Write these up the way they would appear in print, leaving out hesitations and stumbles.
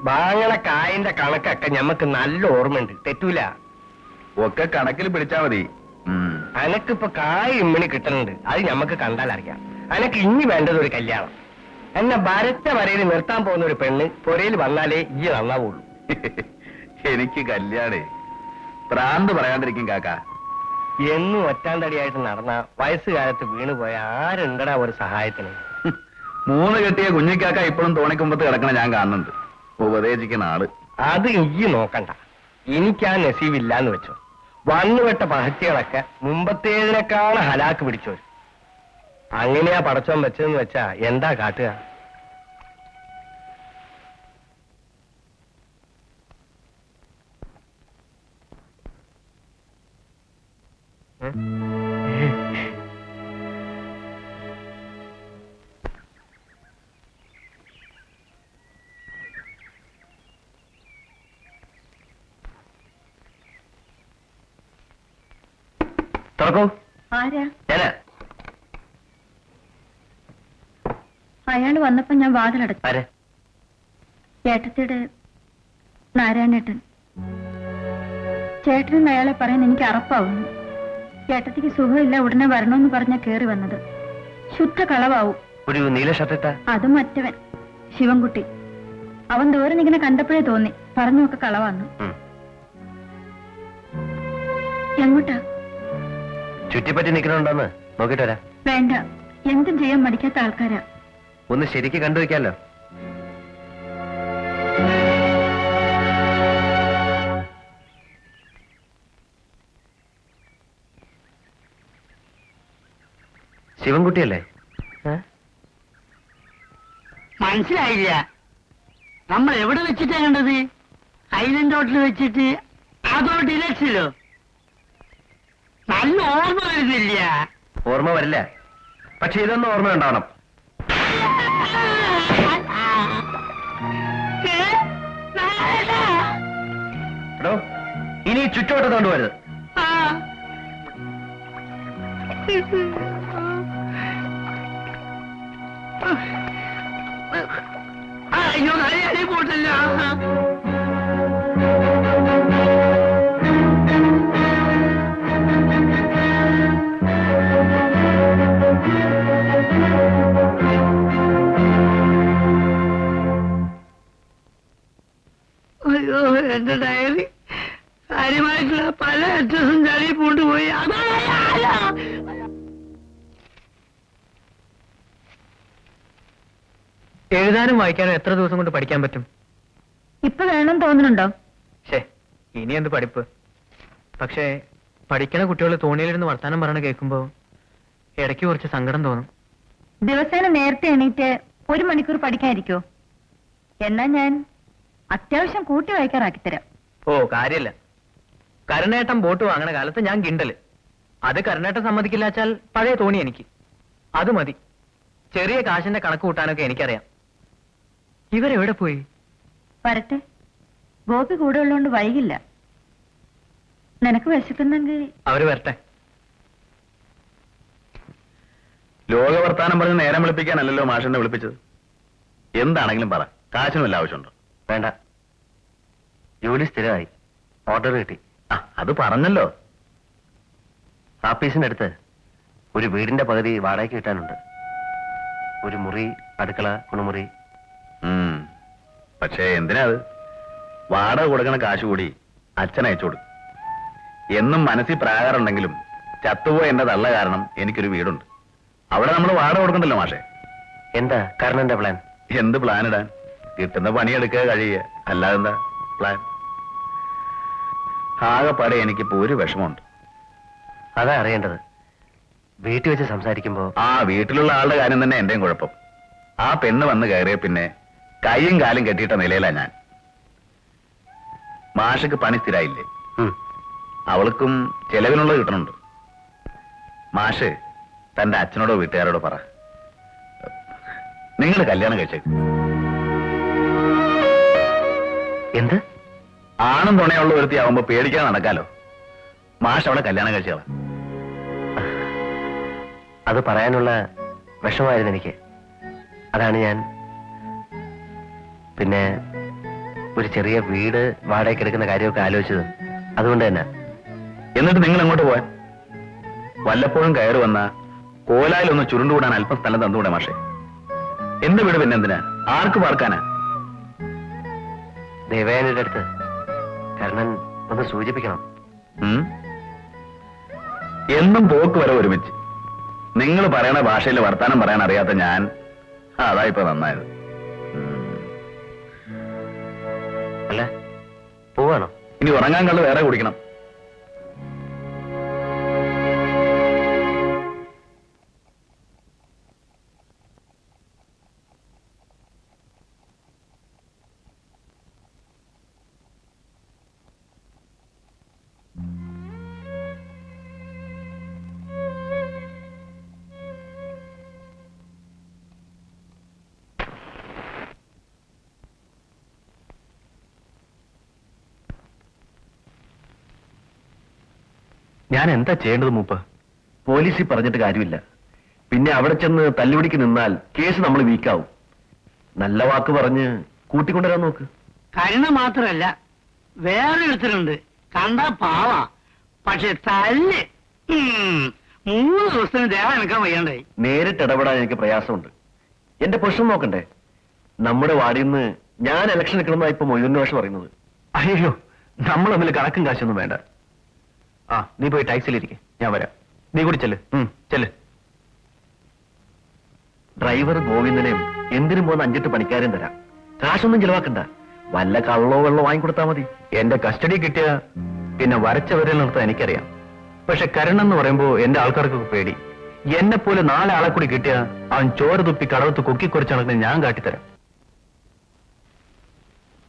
വാങ്ങണ കായന്റെ കണക്കൊക്കെ ഞമ്മക്ക് നല്ല ഓർമ്മയുണ്ട്, തെറ്റൂല. ഒക്കെ കണക്കിൽ പിടിച്ചാ മതി. അനക്കിപ്പോ കായ ഇമ്മണി കിട്ടുന്നുണ്ട്, അത് ഞമ്മക്ക് കണ്ടാൽ അറിയാം. അനക്ക് ഇനി വേണ്ടത് ഒരു കല്യാണം. എന്നെ വരച്ച വരയിൽ നിർത്താൻ പോകുന്ന ഒരു പെണ്ണ് പുരയിൽ വന്നാലേ ഈ നന്നാവുള്ളൂ. എനിക്ക് കല്യാണേ പ്രാന്ത് പറയാണ്ടിരിക്കും കാക്ക. എന്നും ഒറ്റാന്തടിയായിട്ട് നടന്ന വയസ്സുകാലത്ത് വീണുപോയ ആരുണ്ടടാ ഒരു സഹായത്തിന്? 3 കെട്ടിയ കുഞ്ഞിക്കാക്ക ഇപ്പോഴും തോണിക്കുമ്പത്ത് കിടക്കണ ഞാൻ കാണുന്നുണ്ട്, ഉപദേശിക്കുന്ന ആള്. അത് ഈ നോക്കണ്ട, എനിക്കാ നസീബില്ലാന്ന് വെച്ചോ. വന്നുവെട്ട പഹച്ചികളൊക്കെ മുമ്പത്തേതിനേക്കാൾ ഹലാക്ക് പിടിച്ചോര്. അങ്ങനെയാ പടച്ചോൻ വെച്ചതെന്ന് വെച്ചാ എന്താ കാട്ടുക? തുറക്കൂ. ആരാ? ഞാനാ. അയാൾ വന്നപ്പോ ഞാൻ വാതിലടച്ചു. ആരെ? ചേട്ടത്തിയുടെ നാരായണേട്ടൻ. ചേട്ടനെന്ന് അയാളെ പറയാൻ എനിക്ക് അറപ്പാവുന്നു. ചേട്ടത്തിക്ക് സുഖമില്ല, ഉടനെ വരണമെന്ന് പറഞ്ഞാ കേറി വന്നത്. ശുദ്ധ കളവാവും. ഒരു നീല ഷർട്ടിട്ട? അത് മറ്റവൻ ശിവൻകുട്ടി. അവൻ ദൂരെ നിങ്ങനെ കണ്ടപ്പോഴേ തോന്നി പറഞ്ഞൊക്കെ കളവാന്ന്. എങ്ങോട്ടാ? ചുറ്റിപ്പറ്റി നിൽക്കണുണ്ടോന്ന് നോക്കിട്ട് വരാം. വേണ്ട, എന്തും ചെയ്യാൻ മടിക്കാത്ത ആൾക്കാരാ. ഒന്ന് ശരിക്ക് കണ്ടുവയ്ക്കാലോ. ശിവൻകുട്ടിയല്ലേ? മനസ്സിലായില്ല. നമ്മൾ എവിടെ വെച്ചിട്ടാ കണ്ടത്? ഐലൻഡ് ഹോട്ടലിൽ വെച്ചിട്ട്? അതോ ഡിലക്സിലോ? നല്ല ഓർമ്മ വരുന്നില്ല. ഓർമ്മ വരില്ല, പക്ഷെ ഇതൊന്നും ഓർമ്മ ഉണ്ടാവണം. എടോ, ഇനി ചുറ്റോട്ടം കൊണ്ടുവരുത്. അയ്യോ, നല്ല പോട്ടല്ല. അയ്യോ, എന്റെ ഡയറി കാര്യമായിട്ടുള്ള പല അഡ്രസ്സും ചളി പൂണ്ടുപോയി. എഴുതാനും വായിക്കാനും എത്ര ദിവസം കൊണ്ട് പഠിക്കാൻ പറ്റും? ഇപ്പൊ വേണം തോന്നുന്നുണ്ടോ? ശേ, ഇനി എന്ത് പഠിപ്പ്? പക്ഷേ പഠിക്കണ കുട്ടികൾ തോണിയിലിരുന്ന് വർത്താനം പറയണ കേൾക്കുമ്പോ ഇടയ്ക്ക് കുറച്ച് സങ്കടം തോന്നും. ദിവസേന നേരത്തെ എണീറ്റ് 1 മണിക്കൂർ പഠിക്കാതിരിക്കോ? എന്നാ ഞാൻ അത്യാവശ്യം കൂട്ടി വായിക്കാറാക്കിത്തരാം. ഓ, കാര്യമില്ല. കരുണേട്ടൻ ബോട്ട് വാങ്ങണ കാലത്ത് ഞാൻ കിണ്ടല്. അത് കരുണേട്ടൻ സമ്മതിക്കില്ലാച്ചാൽ പഴയ തോണി എനിക്ക്. അത് മതി. ചെറിയ കാശിന്റെ കണക്ക് കൂട്ടാനൊക്കെ എനിക്കറിയാം. ഇവരെവിടെ പോയി? വരട്ടെ, ഗോപി കൂടെ ഉള്ളതുകൊണ്ട് വൈകില്ല. നിനക്ക് വിശക്കുന്നെങ്കിൽ അവര് വരട്ടെ. ലോകവർത്താനം പറഞ്ഞ് നേരം വിളിപ്പിക്കാനല്ലല്ലോ മാഷിനെ വിളിപ്പിച്ചത്. എന്താണെങ്കിലും പറ, കാശിനും വല്ല ആവശ്യമുണ്ടോ? വേണ്ട, ജോലി സ്ഥിരമായി, ഓർഡർ കിട്ടി. അത് പറഞ്ഞല്ലോ. ആഫീസിന്റെ അടുത്ത് ഒരു വീടിന്റെ പകുതി വാടകയ്ക്ക് കിട്ടാനുണ്ട്. ഒരു മുറി, അടുക്കള, കുണുമുറി. പക്ഷേ എന്തിനാ അത്? വാടക കൊടുക്കണ കാശ് കൂടി അച്ഛൻ അയച്ചു കൊടുക്കും. എന്നും മനസ്സിൽ പ്രാകാരമുണ്ടെങ്കിലും ചത്തുപോയ എന്റെ തള്ള കാരണം എനിക്കൊരു വീടുണ്ട്. അവിടെ നമ്മൾ വാടക കൊടുക്കണ്ടല്ലോ മാഷെ. എന്താ കർണന്റെ പ്ലാൻ? എന്ത് പ്ലാൻ ഇടാൻ? കിട്ടുന്ന പണിയെടുക്കുക, കഴിയുക, അല്ലാതെന്താ പ്ലാൻ? ആകെപ്പാടെ എനിക്കിപ്പോ ഒരു വിഷമമുണ്ട്. അതാ അറിയേണ്ടത്. വീട്ടിൽ വെച്ച് സംസാരിക്കുമ്പോ വീട്ടിലുള്ള ആളുടെ കാര്യം തന്നെ എന്റെയും കുഴപ്പം. ആ പെണ്ണ് വന്ന് കയറിയ പിന്നെ കൈയും കാലും കെട്ടിയിട്ട നിലയിലാ ഞാൻ. മാഷക്ക് പണി സ്ഥിരായില്ലേ? അവൾക്കും ചെലവിനുള്ളത് കിട്ടണുണ്ട്. മാഷ് തന്റെ അച്ഛനോടോ വീട്ടുകാരോടോ പറ, നിങ്ങൾ കല്യാണം കഴിച്ചേക്കും. എന്ത്? ആണും തുണയുള്ള ഒരുത്തിയാവുമ്പോ പേടിക്കാതെ നടക്കാലോ. മാഷ് അവളെ കല്യാണം കഴിച്ചോളാം. അത് പറയാനുള്ള വിഷമായിരുന്നു എനിക്ക്. അതാണ് ഞാൻ. പിന്നെ ഒരു ചെറിയ വീട് വാടകയ്ക്ക് എടുക്കുന്ന കാര്യമൊക്കെ ആലോചിച്ചത് അതുകൊണ്ട് തന്നെ. എന്നിട്ട് നിങ്ങൾ എങ്ങോട്ട് പോവാൻ? വല്ലപ്പോഴും കയറി വന്ന കോലായിലൊന്ന് ചുരുണ്ടുകൂടാൻ അല്പം സ്ഥലം തന്നുകൂടെ മാഷെ? എന്റെ വീട് പിന്നെ എന്തിനാ? ആർക്ക് പാർക്കാനാ? ദേവയാനിയുടെ അടുത്ത് കർണൻ ഒന്ന് സൂചിപ്പിക്കണം. ഉം? എന്നും പോക്ക് വരെ ഒരുമിച്ച്. നിങ്ങൾ പറയണ ഭാഷയിൽ വർത്താനം പറയാൻ അറിയാത്ത ഞാൻ അതാ ഇപ്പൊ നന്നായത്. അല്ല, പോവാണോ? ഇനി ഉറങ്ങാൻ കള്ള് വേറെ കുടിക്കണം. ഞാൻ എന്താ ചെയ്യേണ്ടത് മൂപ്പ? പോലീസിൽ പറഞ്ഞിട്ട് കാര്യമില്ല. പിന്നെ അവിടെ ചെന്ന് തല്ലുപിടിക്ക് നിന്നാൽ കേസ് നമ്മൾ വീക്കാവും. നല്ല വാക്ക് പറഞ്ഞ് കൂട്ടിക്കൊണ്ടുവരാൻ നോക്ക്. കരുണ മാത്രല്ല വേറെ ഒരുത്തരുണ്ട്, കണ്ടാ പാവാ, പക്ഷെ തല്ല് 3 ദിവസത്തിന് ദേഹം എടുക്കാൻ വയ്യണ്ടായി. നേരിട്ട് ഇടപെടാൻ എനിക്ക് പ്രയാസമുണ്ട്. എന്റെ പ്രശ്നം നോക്കണ്ടേ? നമ്മുടെ വാർഡിൽ നിന്ന് ഞാൻ ഇലക്ഷൻ നിൽക്കണമെന്നാ ഇപ്പൊ മൊയ്തൂർ ഭാഷ പറയുന്നത്. അയ്യോ, നമ്മൾ തമ്മിൽ കണക്കും കാശൊന്നും വേണ്ട. ആ, നീ പോയി ടാക്സിയിലിരിക്കെ, ഞാൻ വരാം. നീ കൂടി ചെല്ല്. ചെല്ല്. ഡ്രൈവർ ഗോവിന്ദനെയും എന്തിനും പോകുന്ന 5-8 പണിക്കാരെയും തരാം. കാശൊന്നും ചെലവാക്കണ്ട. വല്ല കള്ളോ വെള്ളോ വാങ്ങിക്കൊടുത്താൽ മതി. എന്റെ കസ്റ്റഡി കിട്ടിയ പിന്നെ വരച്ചവരിൽ നിർത്താൻ എനിക്കറിയാം. പക്ഷെ കരുൺ എന്ന് പറയുമ്പോ എന്റെ ആൾക്കാർക്കൊക്കെ പേടി. എന്നെ പോലെ 4 ആളെ കൂടി കിട്ടിയ അവൻ ചോര തുപ്പി കടവത്ത് കൊക്കിക്കുറിച്ച് നടക്കുന്ന ഞാൻ കാട്ടിത്തരാം.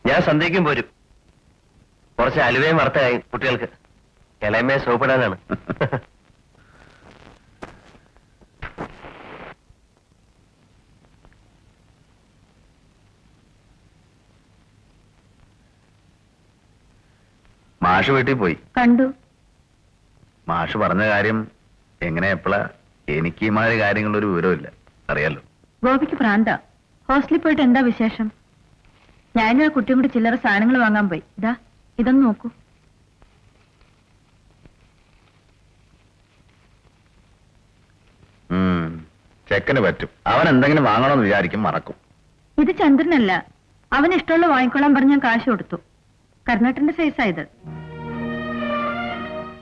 ഞാൻ സന്ധ്യയ്ക്കും പോരും. കുറച്ച് അലുവയും വറുത്തായി കുട്ടികൾക്ക്. ഇളയമേ സോപ്പിടാനാണ്. മാഷ് വീട്ടിൽ പോയി. കണ്ടു. മാഷ് പറഞ്ഞ കാര്യം എങ്ങനെ എപ്പോഴാ? എനിക്ക് ഈ മാതിരി കാര്യങ്ങളൊരു വിവരമില്ല, അറിയാലോ. ഗോപിക്ക് പ്രാന്ത. ഹോസ്റ്റലിൽ പോയിട്ട് എന്താ വിശേഷം? ഞാനും ആ കുട്ടിയും കൂടി ചില്ലറ സാധനങ്ങൾ വാങ്ങാൻ പോയി. ഇതാ, ഇതൊന്ന് നോക്കൂ. ചെക്കന് പറ്റും. അവൻ എന്തെങ്കിലും വാങ്ങണമെന്ന് വിചാരിക്കും, മറക്കും. ഇത് ചന്ദ്രനല്ല. അവന് ഇഷ്ടമുള്ള വാങ്ങിക്കൊള്ളാൻ പറഞ്ഞ് ഞാൻ കാശ് കൊടുത്തു. കർണാട്ടന്റെ സൈസായത്.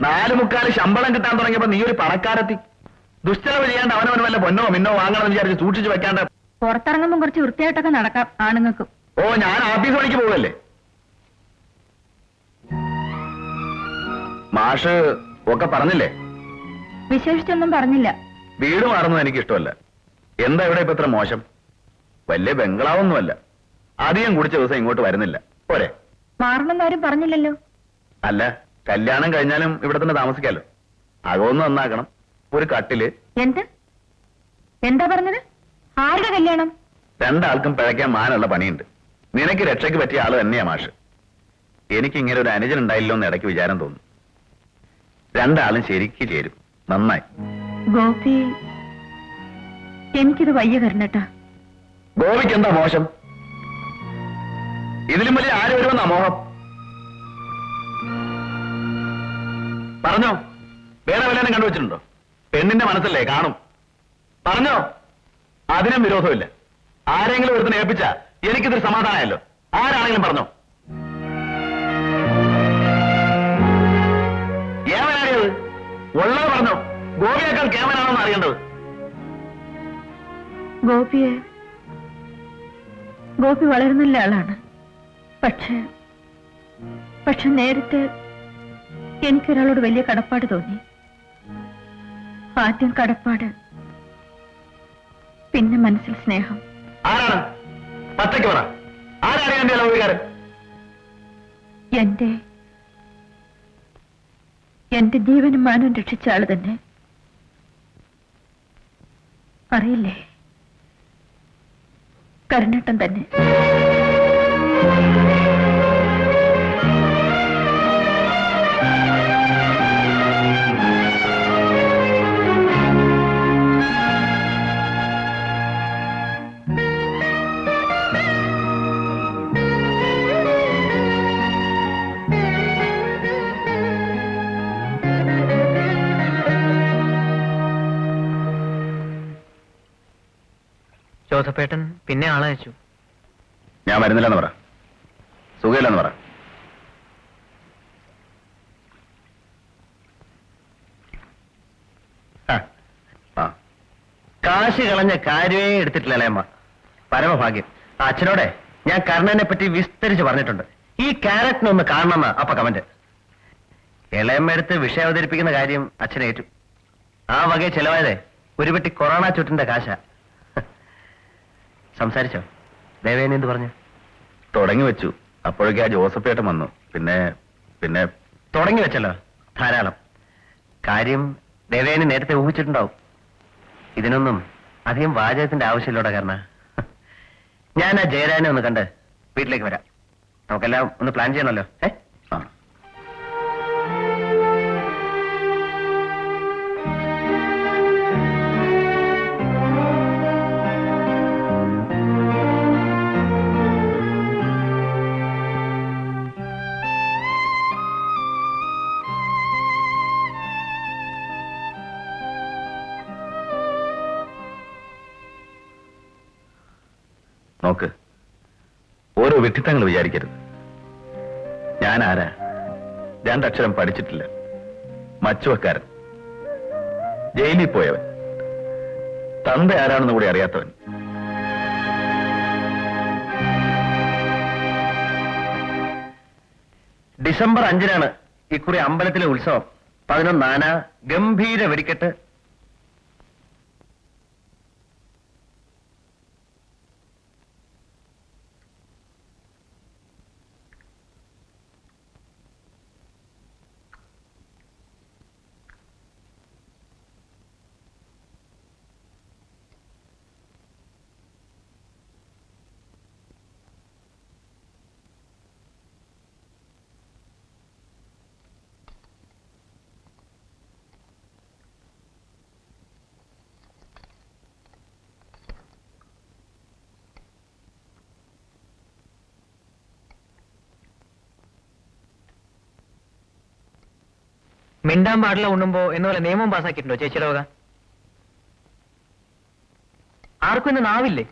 4/4 ശമ്പളം കിട്ടാൻ തുടങ്ങിയപ്പോ നീ ഒരു പണക്കാരെത്തി. ദുഷ്ചെലവ് ചെയ്യാണ്ട് അവനവന് വല്ല പൊന്നോ മിന്നോ വാങ്ങണമെന്ന് വിചാരിച്ച് സൂക്ഷിച്ചു വെക്കാണ്ട്. പുറത്തിറങ്ങുമ്പോൾ കുറച്ച് വൃത്തിയായിട്ടൊക്കെ നടക്കാം ആണുങ്ങൾക്കും. ഓ, ഞാൻ ഓഫീസ് പണിക്ക് പോവല്ലേ? മാഷ് ഒക്കെ പറഞ്ഞില്ലേ? വിശേഷിച്ചൊന്നും പറഞ്ഞില്ല. വീട് മാറുന്നത് എനിക്ക് ഇഷ്ടമല്ല. എന്താ ഇവിടെ ഇപ്പൊ ഇത്ര മോശം? വലിയ ബംഗ്ലാവൊന്നുമല്ല. അധികം കുടിച്ച ദിവസം ഇങ്ങോട്ട് വരുന്നില്ല. പോരെ? മാറണമെന്ന് ആരും പറഞ്ഞില്ലല്ലോ. അല്ല, കല്യാണം കഴിഞ്ഞാലും ഇവിടെ തന്നെ താമസിക്കാലോ. അതൊന്നും നന്നാക്കണം. ഒരു കട്ടില്. എന്ത്? എന്താ പറഞ്ഞത്? ആരുടെ കല്യാണം? 2 ആൾക്കും പിഴയ്ക്കാൻ മാനുള്ള പണിയുണ്ട്. നിനക്ക് രക്ഷയ്ക്ക് പറ്റിയ ആള് തന്നെയാ മാഷ്. എനിക്ക് ഇങ്ങനെ ഒരു അനുജൻ ഉണ്ടായില്ലോ എന്ന് ഇടയ്ക്ക് വിചാരം തോന്നും. 2 ആളും ശരിക്ക് ചേരും. നന്നായി. ഗോപി, എനിക്കിത് വയ്യ കരുണേട്ടാ. ഗോപിക്ക് എന്താ മോശം? ഇതിലും വലിയ ആര് വരുമെന്നാ മോഹം? പറഞ്ഞോ? വേറെ വല്ലതും കണ്ടുവച്ചിട്ടുണ്ടോ? പെണ്ണിന്റെ മനസ്സല്ലേ, കാണും. പറഞ്ഞോ? അതിനും വിരോധമില്ല. ആരെങ്കിലും ഒരുത്തിനെ ഏൽപ്പിച്ച എനിക്കിതൊരു സമാധാനമല്ലോ. ആരാണെങ്കിലും പറഞ്ഞോ. ഏവനാടിയത്? ഉള്ളത് പറഞ്ഞോ. ഗോപിയേക്കാൾ കേവനാണെന്ന് അറിയേണ്ടത്. ഗോപി വളരെ നല്ല ആളാണ്. പക്ഷെ നേരത്തെ എനിക്കൊരാളോട് വലിയ കടപ്പാട് തോന്നി. ആദ്യം കടപ്പാട്, പിന്നെ മനസ്സിൽ സ്നേഹം. ആരാണ്? പച്ചയ്ക്ക് പറ. ആരാണ് എന്റെ ലൗകികാരൻ? എന്റെ ജീവനും മാനവും രക്ഷിച്ച ആള് തന്നെ. അറിയില്ലേ? കരുണേട്ടൻ തന്നെ. ജോസഫേട്ടൻ പിന്നെ ആളയച്ചു. ഞാൻ വരുന്നില്ലെന്ന് പറ, സുഖമില്ലെന്ന് പറ. ആ കാശ് കളഞ്ഞ കാര്യമേ എടുത്തിട്ടില്ല അമ്മ. പരമഭാഗ്യം. ആ അച്ഛനോടെ ഞാൻ കർണനെ പറ്റി വിസ്തരിച്ച് പറഞ്ഞിട്ടുണ്ട്. ഈ ക്യാരക്ടറിനെ ഒന്ന് കാണണമെന്ന അപ്പ കമന്റ്. ഇളയമ്മ എടുത്ത് വിഷയം അവതരിപ്പിക്കുന്ന കാര്യം അച്ഛനേറ്റു. ആ വകയെ ചെലവായതേ ഒരു പെട്ടി കൊറോണ ചുറ്റിന്റെ കാശ. സംസാരിച്ചോ? ദേവേനെ എന്ത് പറഞ്ഞു? തുടങ്ങി വെച്ചു. അപ്പോഴേക്കും ആ ജോസഫേട്ടൻ വന്നു. പിന്നെ പിന്നെ തുടങ്ങി വെച്ചല്ലോ, ധാരാളം. കാര്യം ദേവേനെ നേരത്തെ ഊഹിച്ചിട്ടുണ്ടാവും. ഇതിനൊന്നും അധികം വാചകത്തിന്റെ ആവശ്യമില്ലോടാ. കാരണം ഞാൻ ആ ജയരാനെ ഒന്ന് കണ്ട് വീട്ടിലേക്ക് വരാം. നമുക്കെല്ലാം ഒന്ന് പ്ലാൻ ചെയ്യണമല്ലോ. ആ നോക്ക്, ഓരോ വിഡ്ഢിത്തങ്ങൾ വിചാരിക്കരുത്. ഞാൻ ആരാ? രണ്ടക്ഷരം പഠിച്ചിട്ടില്ല, മച്ചുവക്കാരൻ, ജയിലിൽ പോയവൻ, തന്ത ആരാണെന്ന് കൂടി അറിയാത്തവൻ. ഡിസംബർ 5-നാണ് ഇക്കുറി അമ്പലത്തിലെ ഉത്സവം. 11 ആന, ഗംഭീര വെടിക്കെട്ട്. മിണ്ടാൻ പാടില്ല ഉണ്ണുമ്പോ എന്നുപോലെ നിയമം പാസ്സാക്കിയിട്ടുണ്ടോ ചേച്ചിയുടെ വക? ആർക്കും ഇന്ന് നാവില്ലേ?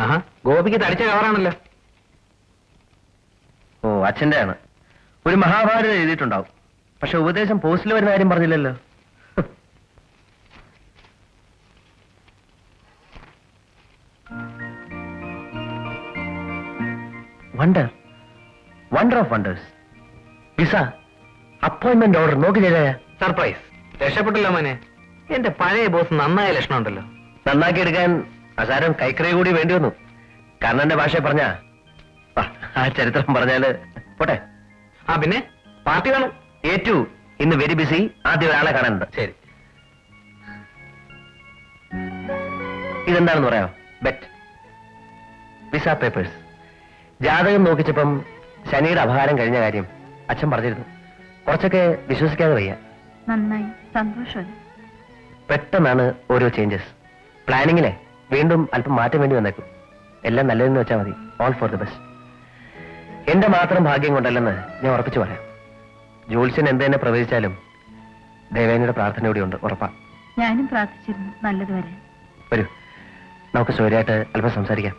ആഹാ, ഗോപിക്ക് തടിച്ച കവറാണല്ലോ. ഓ, അച്ഛന്റെ ആണ്. ഒരു മഹാഭാരതം എഴുതിയിട്ടുണ്ടാവും. പക്ഷെ ഉപദേശം പോസ്റ്റിൽ വരുന്ന കാര്യം പറഞ്ഞില്ലല്ലോ. Wonder, wonder of wonders. Visa, appointment order നോക്കി ചെയ്തേ. സർപ്രൈസ്. രക്ഷപ്പെട്ടല്ലോ മോനെ. എന്റെ പഴയ ബോസ് നന്നായ ലക്ഷണം ഉണ്ടല്ലോ. നന്നാക്കി എടുക്കാൻ അസാരം കൈക്കറി കൂടി വേണ്ടി വന്നു. കർണന്റെ ഭാഷ പറഞ്ഞ ആ ചരിത്രം പറഞ്ഞാല് പോട്ടെ. ആ പിന്നെ പാർട്ടി വേണം. ഏറ്റു ഇന്ന് വെരി ബിസി. ആദ്യം ഒരാളെ കാണാനുണ്ട്. ശരി. ഇതെന്താണെന്ന് പറയാമോ? Bet, visa papers. ജാതകം നോക്കിച്ചപ്പം ശനിയുടെ അപഹാരം കഴിഞ്ഞ കാര്യം അച്ഛൻ പറഞ്ഞിരുന്നു. കുറച്ചൊക്കെ വിശ്വസിക്കാതെ വയ്യ. നന്നായി, സന്തോഷം. പെട്ടെന്നാണ് ഓരോ ചേഞ്ചസ്. പ്ലാനിങ്ങിലെ വീണ്ടും അല്പം മാറ്റം വേണ്ടി വന്നേക്കും. എല്ലാം നല്ലതെന്ന് വെച്ചാൽ മതി. All for the best. എന്റെ മാത്രം ഭാഗ്യം കൊണ്ടല്ലെന്ന് ഞാൻ ഉറപ്പിച്ചു പറയാം. ജോത്സ്യൻ എന്ത് തന്നെ പ്രവചിച്ചാലും ദേവേനയുടെ പ്രാർത്ഥന കൂടി ഉണ്ട്, ഉറപ്പാ. ഞാനും പ്രാർത്ഥിച്ചിരുന്നു നല്ലത് വരാൻ. വരൂ, നമുക്ക് സ്വരായിട്ട് അല്പം സംസാരിക്കാം.